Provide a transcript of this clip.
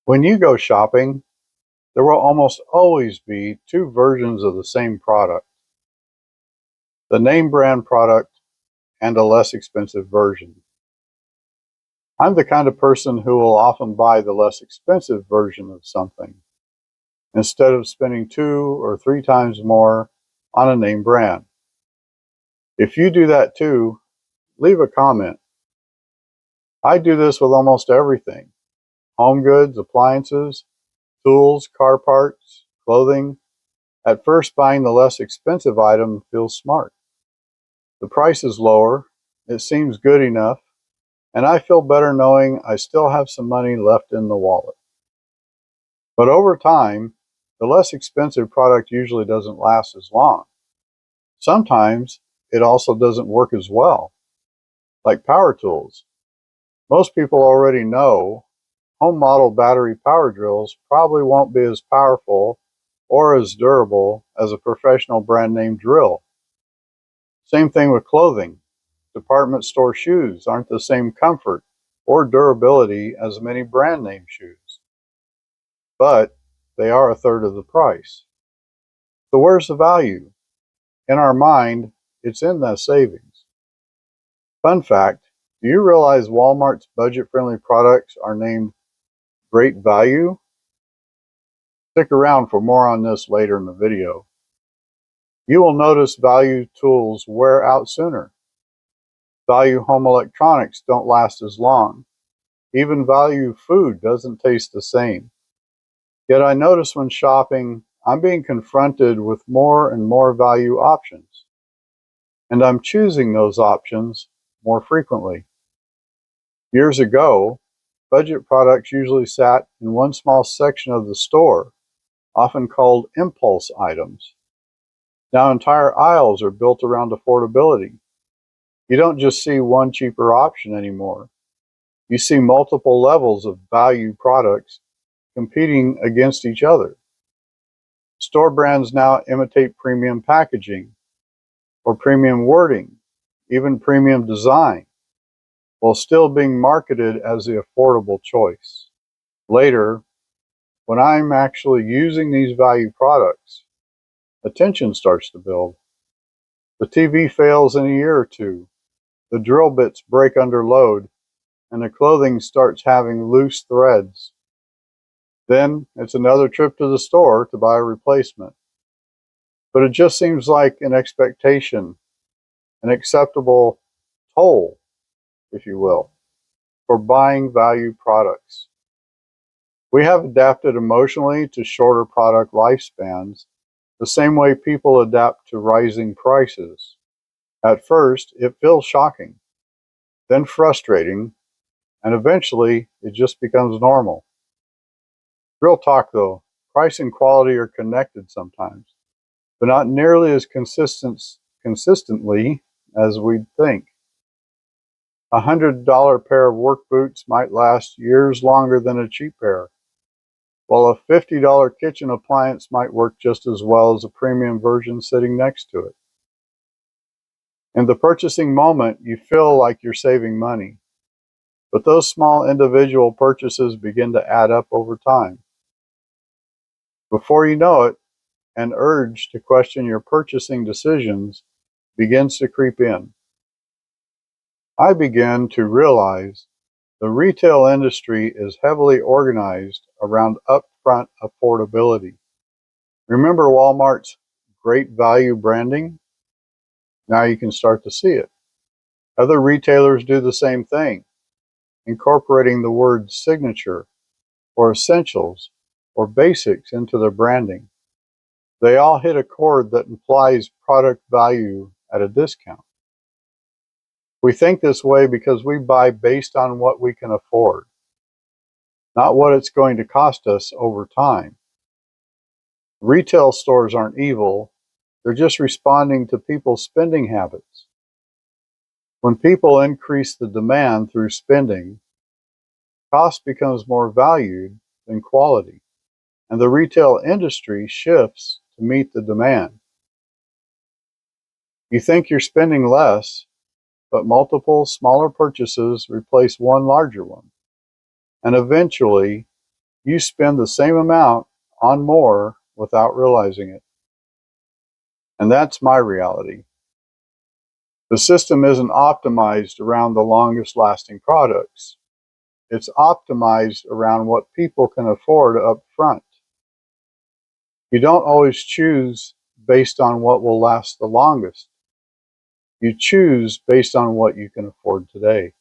When you go shopping, there will almost always be two versions of the same product: the name brand product and a less expensive version. I'm the kind of person who will often buy the less expensive version of something instead of spending 2 or 3 times more on a name brand. If you do that too, leave a comment. I do this with almost everything: home goods, appliances, tools, car parts, clothing. At first, buying the less expensive item feels smart. The price is lower, it seems good enough, and I feel better knowing I still have some money left in the wallet. But over time, the less expensive product usually doesn't last as long. Sometimes it also doesn't work as well, like power tools. Most people already know home model battery power drills probably won't be as powerful or as durable as a professional brand name drill. Same thing with clothing. Department store shoes aren't the same comfort or durability as many brand name shoes, but they are a third of the price. So where's the value? In our mind, it's in the savings. Fun fact, do you realize Walmart's budget-friendly products are named Great Value? Stick around for more on this later in the video. You will notice value tools wear out sooner. Value home electronics don't last as long. Even value food doesn't taste the same. Yet I notice when shopping, I'm being confronted with more and more value options, and I'm choosing those options more frequently. Years ago, budget products usually sat in one small section of the store, often called impulse items. Now entire aisles are built around affordability. You don't just see one cheaper option anymore. You see multiple levels of value products competing against each other. Store brands now imitate premium packaging or premium wording, even premium design, while still being marketed as the affordable choice. Later, when I'm actually using these value products, the tension starts to build. The TV fails in a year or two, the drill bits break under load, and the clothing starts having loose threads. Then it's another trip to the store to buy a replacement. But it just seems like an expectation, an acceptable toll, if you will, for buying value products. We have adapted emotionally to shorter product lifespans, the same way people adapt to rising prices. At first, it feels shocking, then frustrating, and eventually it just becomes normal. Real talk though, price and quality are connected sometimes, but not nearly as consistently as we'd think. $100 pair of work boots might last years longer than a cheap pair, while a $50 kitchen appliance might work just as well as a premium version sitting next to it. In the purchasing moment, you feel like you're saving money, but those small individual purchases begin to add up over time. Before you know it, an urge to question your purchasing decisions begins to creep in. I began to realize the retail industry is heavily organized around upfront affordability. Remember Walmart's great value branding? Now you can start to see it. Other retailers do the same thing, incorporating the word signature or essentials or basics into their branding. They all hit a chord that implies product value at a discount. We think this way because we buy based on what we can afford, not what it's going to cost us over time. Retail stores aren't evil, they're just responding to people's spending habits. When people increase the demand through spending, cost becomes more valued than quality, and the retail industry shifts to meet the demand. You think you're spending less, but multiple smaller purchases replace one larger one, and eventually you spend the same amount on more without realizing it. And that's my reality. The system isn't optimized around the longest lasting products. It's optimized around what people can afford up front. You don't always choose based on what will last the longest. You choose based on what you can afford today.